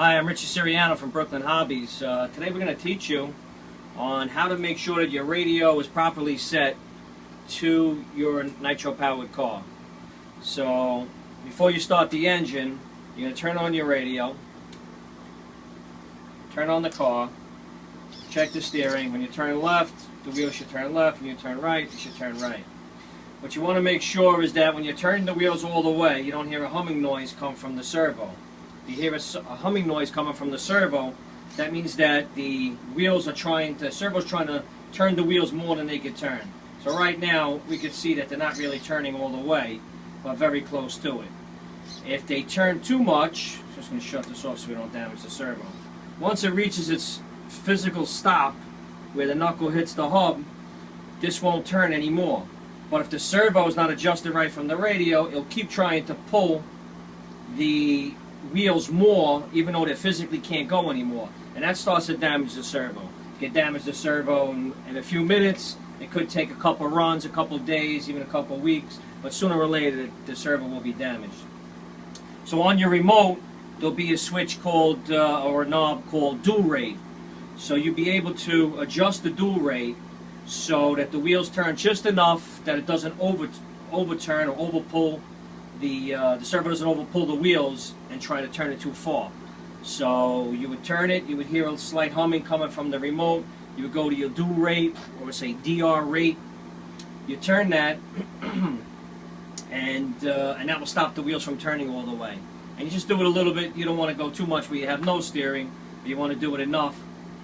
Hi, I'm Richie Siriano from Brooklyn Hobbies. Today we're going to teach you on how to make sure that your radio is properly set to your nitro-powered car. So, before you start the engine, you're going to turn on your radio, turn on the car, check the steering. When you turn left, the wheel should turn left. When you turn right, it should turn right. What you want to make sure is that when you turn the wheels all the way, you don't hear a humming noise come from the servo. If you hear a humming noise coming from the servo, that means that the wheels are servo's trying to turn the wheels more than they could turn. So right now, we can see that they're not really turning all the way, but very close to it. If they turn too much, I'm just going to shut this off so we don't damage the servo. Once it reaches its physical stop, where the knuckle hits the hub, this won't turn anymore. But if the servo is not adjusted right from the radio, it'll keep trying to pull the wheels more, even though they physically can't go anymore. And that starts to damage the servo. You can damage the servo in a few minutes. It could take a couple runs, a couple days, even a couple weeks, but sooner or later the servo will be damaged. So on your remote, there'll be a switch called, or a knob called dual rate. So you'll be able to adjust the dual rate so that the wheels turn just enough that it doesn't overturn or overpull the servo doesn't overpull the wheels and try to turn it too far. So you would turn it, you would hear a slight humming coming from the remote. You would go to your dual rate, or say DR rate. You turn that, and that will stop the wheels from turning all the way. And you just do it a little bit. You don't want to go too much where you have no steering, but you want to do it enough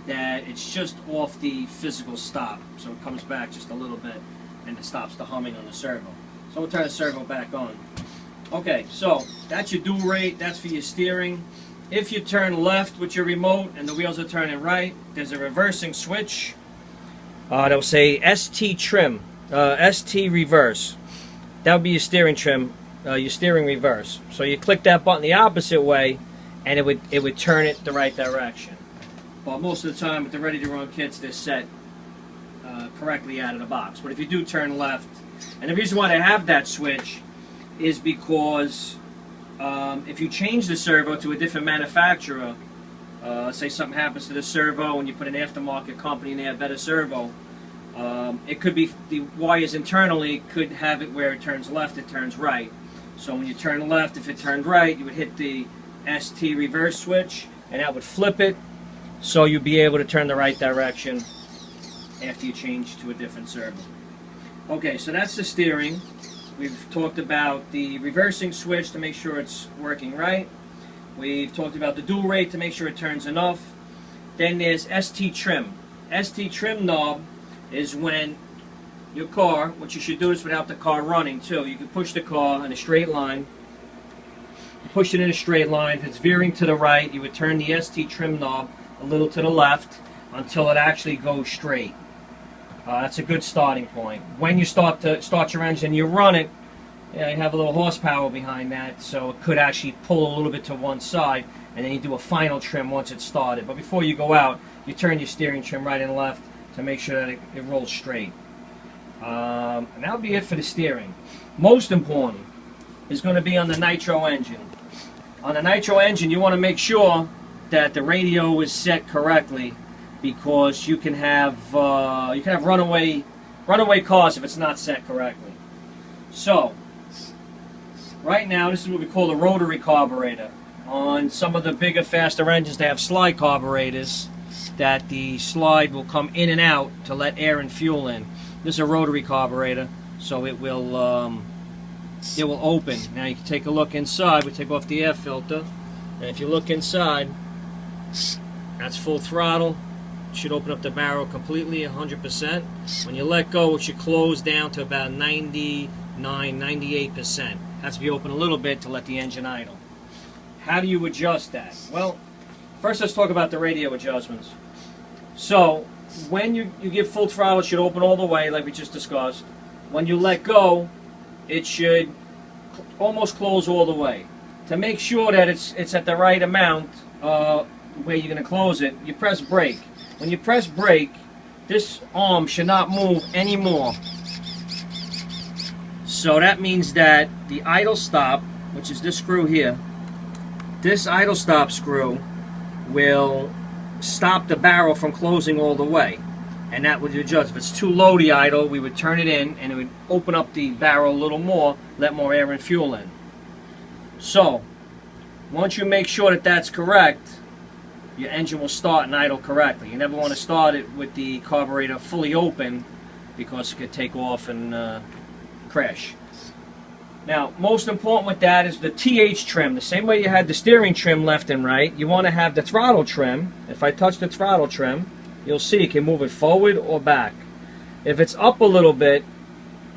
that it's just off the physical stop, so it comes back just a little bit, and it stops the humming on the servo. So we'll turn the servo back on. Okay, so that's your dual rate, that's for your steering. If you turn left with your remote and the wheels are turning right, there's a reversing switch. That'll say ST trim, ST reverse. That would be your steering trim, your steering reverse. So you click that button the opposite way, and it would turn it the right direction. But most of the time with the ready-to-run kits, they're set correctly out of the box. But if you do turn left, and the reason why they have that switch is because if you change the servo to a different manufacturer, say something happens to the servo and you put an aftermarket company and they have better servo, it could be the wires internally could have it where it turns left, it turns right. So when you turn left, if it turned right, you would hit the ST reverse switch and that would flip it, so you'd be able to turn the right direction after you change to a different servo. Okay, so that's the steering. We've talked about the reversing switch to make sure it's working right. We've talked about the dual rate to make sure it turns enough. Then there's ST trim. ST trim knob is when your car, what you should do is without the car running too. You can push the car in a straight line. You push it in a straight line. If it's veering to the right, you would turn the ST trim knob a little to the left until it actually goes straight. That's a good starting point. When you start your engine, you run it, you have a little horsepower behind that, so it could actually pull a little bit to one side, and then you do a final trim once it's started. But before you go out, you turn your steering trim right and left to make sure that it rolls straight. And that'll be it for the steering. Most important is going to be on the nitro engine. On the nitro engine, you want to make sure that the radio is set correctly, because you can have runaway cars if it's not set correctly. So right now, this is what we call a rotary carburetor. On some of the bigger, faster engines, they have slide carburetors that the slide will come in and out to let air and fuel in. This is a rotary carburetor, so it will open. Now you can take a look inside. We take off the air filter, and if you look inside, that's full throttle. Should open up the barrel completely, 100%. When you let go, it should close down to about 99, 98%. Has to be open a little bit to let the engine idle. How do you adjust that? Well, first let's talk about the radio adjustments. So, when you give full throttle, it should open all the way, like we just discussed. When you let go, it should almost close all the way. To make sure that it's at the right amount where you're going to close it, you press brake. When you press brake, this arm should not move anymore. So that means that the idle stop, which is this screw here, this idle stop screw will stop the barrel from closing all the way. And that would adjust. If it's too low, the idle, we would turn it in and it would open up the barrel a little more, let more air and fuel in. So, once you make sure that that's correct, your engine will start and idle correctly. You never want to start it with the carburetor fully open because it could take off and crash. Now, most important with that is the TH trim. The same way you had the steering trim left and right, you want to have the throttle trim. If I touch the throttle trim, you'll see you can move it forward or back. If it's up a little bit,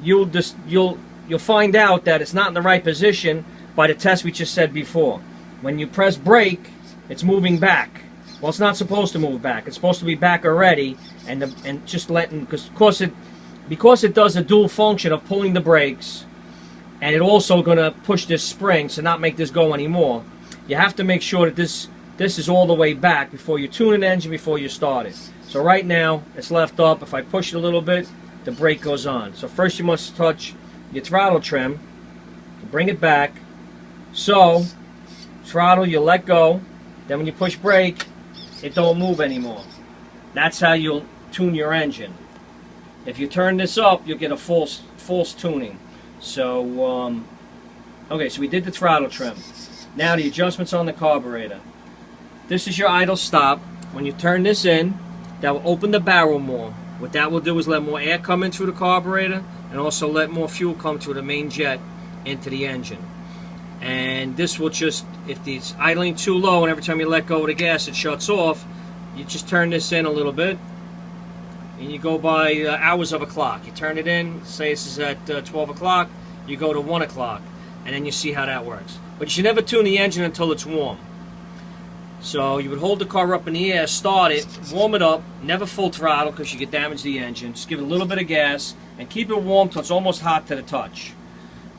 you'll find out that it's not in the right position by the test we just said before. When you press brake, it's moving back. Well, it's not supposed to move back. It's supposed to be back already, and just letting, because it does a dual function of pulling the brakes, and it also going to push this spring to not make this go anymore. You have to make sure that this is all the way back before you tune an engine, before you start it. So right now it's left up. If I push it a little bit, the brake goes on. So first you must touch your throttle trim to bring it back. So throttle, you let go. Then when you push brake, it don't move anymore. That's how you'll tune your engine. If you turn this up, you'll get a false tuning. So okay, so we did the throttle trim. Now the adjustments on the carburetor. This is your idle stop. When you turn this in, that will open the barrel more. What that will do is let more air come in through the carburetor and also let more fuel come through the main jet into the engine. And this will just, if it's idling too low and every time you let go of the gas it shuts off, you just turn this in a little bit and you go by hours of a clock. You turn it in, say this is at 12 o'clock, you go to 1 o'clock, and then you see how that works. But you should never tune the engine until it's warm. So you would hold the car up in the air, start it, warm it up, never full throttle because you could damage the engine. Just give it a little bit of gas and keep it warm till it's almost hot to the touch.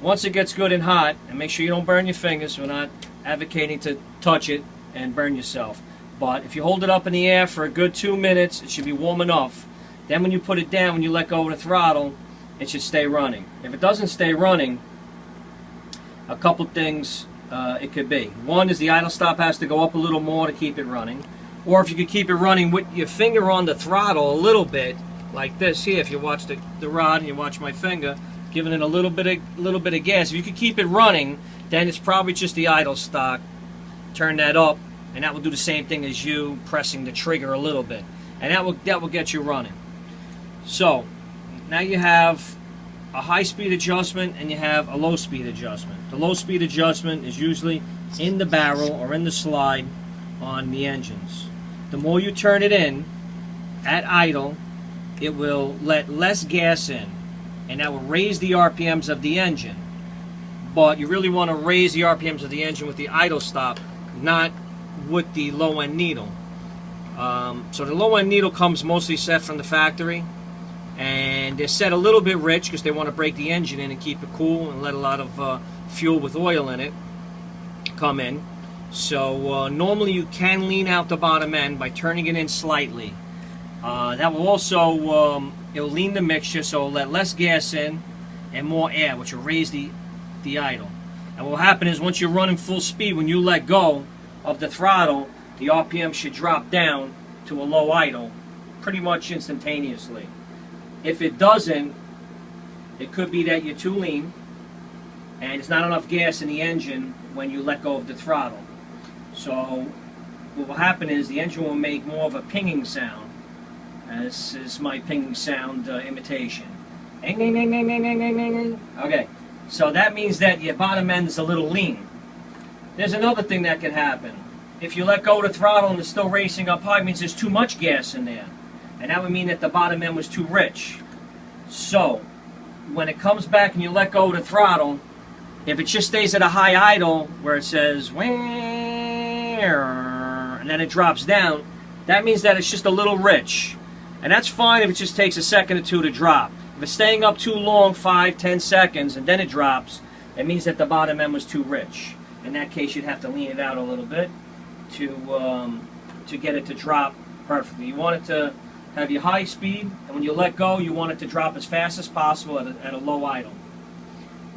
Once it gets good and hot, and make sure you don't burn your fingers, we're not advocating to touch it and burn yourself. But if you hold it up in the air for a good 2 minutes, it should be warm enough. Then when you put it down, when you let go of the throttle, it should stay running. If it doesn't stay running, a couple things it could be. One is the idle stop has to go up a little more to keep it running. Or if you could keep it running with your finger on the throttle a little bit, like this here, if you watch the rod and you watch my finger, giving it a little bit of gas. If you could keep it running, then it's probably just the idle stop. Turn that up, and that will do the same thing as you pressing the trigger a little bit, and that will get you running. So now you have a high-speed adjustment and you have a low-speed adjustment. The low-speed adjustment is usually in the barrel or in the slide on the engines. The more you turn it in at idle, it will let less gas in, and that will raise the RPMs of the engine. But you really want to raise the RPMs of the engine with the idle stop, not with the low-end needle. So the low-end needle comes mostly set from the factory, and they're set a little bit rich because they want to break the engine in and keep it cool and let a lot of fuel with oil in it come in. So normally you can lean out the bottom end by turning it in slightly. That will also it'll lean the mixture, so it'll let less gas in and more air, which will raise the idle. And what will happen is once you're running full speed, when you let go of the throttle, the RPM should drop down to a low idle pretty much instantaneously. If it doesn't, it could be that you're too lean and it's not enough gas in the engine when you let go of the throttle. So what will happen is the engine will make more of a pinging sound. This is my pinging sound imitation. Okay, so that means that your bottom end is a little lean. There's another thing that can happen. If you let go of the throttle and it's still racing up high, it means there's too much gas in there. And that would mean that the bottom end was too rich. So, when it comes back and you let go of the throttle, if it just stays at a high idle, where it says, and then it drops down, that means that it's just a little rich. And that's fine if it just takes a second or two to drop. If it's staying up too long, 5-10 seconds, and then it drops, it means that the bottom end was too rich. In that case, you'd have to lean it out a little bit to get it to drop perfectly. You want it to have your high speed, and when you let go, you want it to drop as fast as possible at a low idle.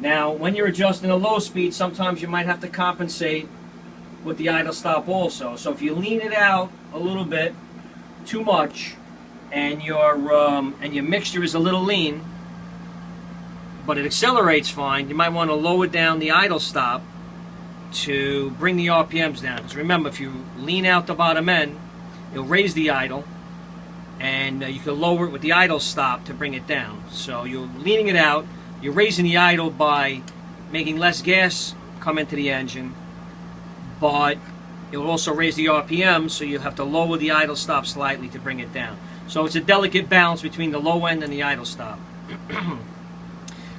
Now, when you're adjusting a low speed, sometimes you might have to compensate with the idle stop also. So if you lean it out a little bit too much, and your mixture is a little lean, but it accelerates fine, you might want to lower down the idle stop to bring the RPMs down. Because remember, if you lean out the bottom end, you'll raise the idle, and you can lower it with the idle stop to bring it down. So you're leaning it out, you're raising the idle by making less gas come into the engine, but it will also raise the RPM, so you have to lower the idle stop slightly to bring it down. So it's a delicate balance between the low end and the idle stop.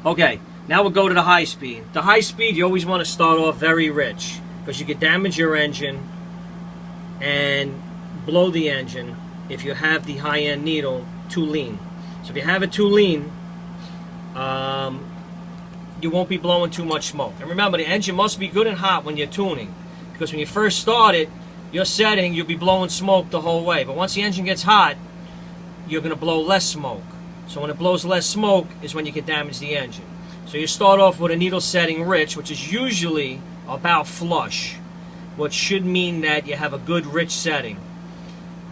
Okay, now we'll go to the high speed. The high speed, you always want to start off very rich, because you could damage your engine and blow the engine if you have the high end needle too lean. So if you have it too lean, you won't be blowing too much smoke. And remember, the engine must be good and hot when you're tuning, because when you first start it, your setting, you'll be blowing smoke the whole way. But once the engine gets hot, you're going to blow less smoke. So when it blows less smoke is when you can damage the engine. So you start off with a needle setting rich, which is usually about flush, which should mean that you have a good rich setting.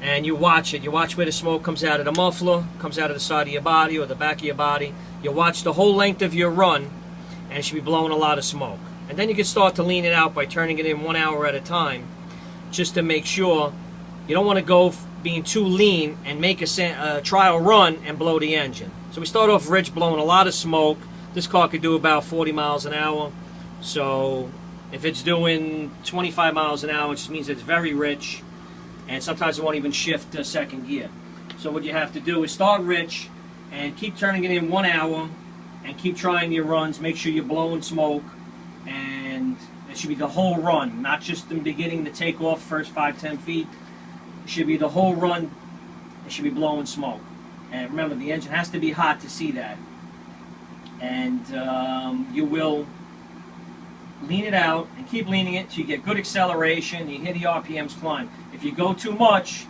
And you watch it. You watch where the smoke comes out of the muffler, comes out of the side of your body or the back of your body. You watch the whole length of your run, and it should be blowing a lot of smoke. And then you can start to lean it out by turning it in 1 hour at a time, just to make sure. You don't want to go being too lean and make a trial run and blow the engine. So we start off rich, blowing a lot of smoke. This car could do about 40 miles an hour. So if it's doing 25 miles an hour, it just means it's very rich, and sometimes it won't even shift to second gear. So what you have to do is start rich and keep turning it in 1 hour and keep trying your runs. Make sure you're blowing smoke, and it should be the whole run, not just the beginning, the takeoff, first 5-10 feet. It should be the whole run. It should be blowing smoke. And remember, the engine has to be hot to see that. And you will lean it out and keep leaning it till you get good acceleration. You hear the RPMs climb. If you go too much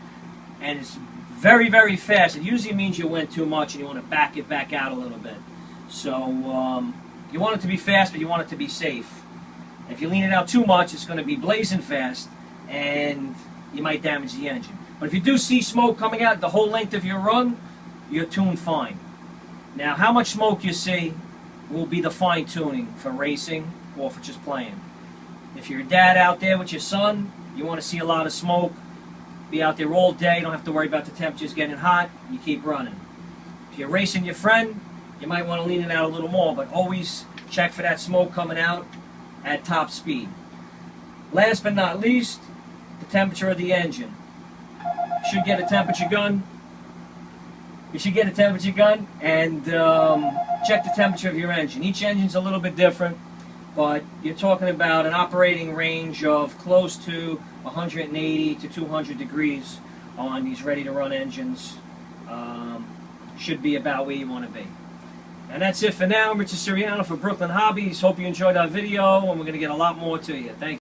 and it's very, very fast, it usually means you went too much and you want to back it back out a little bit. So you want it to be fast, but you want it to be safe. If you lean it out too much, it's going to be blazing fast, and you might damage the engine. But if you do see smoke coming out the whole length of your run, you're tuned fine. Now, how much smoke you see will be the fine-tuning for racing or for just playing. If you're a dad out there with your son, you want to see a lot of smoke, be out there all day, don't have to worry about the temperatures getting hot, you keep running. If you're racing your friend, you might want to lean it out a little more, but always check for that smoke coming out at top speed. Last but not least, the temperature of the engine. You should get a temperature gun. You should get a temperature gun and check the temperature of your engine. Each engine's a little bit different, but you're talking about an operating range of close to 180 to 200 degrees on these ready-to-run engines. Should be about where you want to be. And that's it for now. I'm Richard Siriano for Brooklyn Hobbies. Hope you enjoyed our video, and we're going to get a lot more to you. Thank you.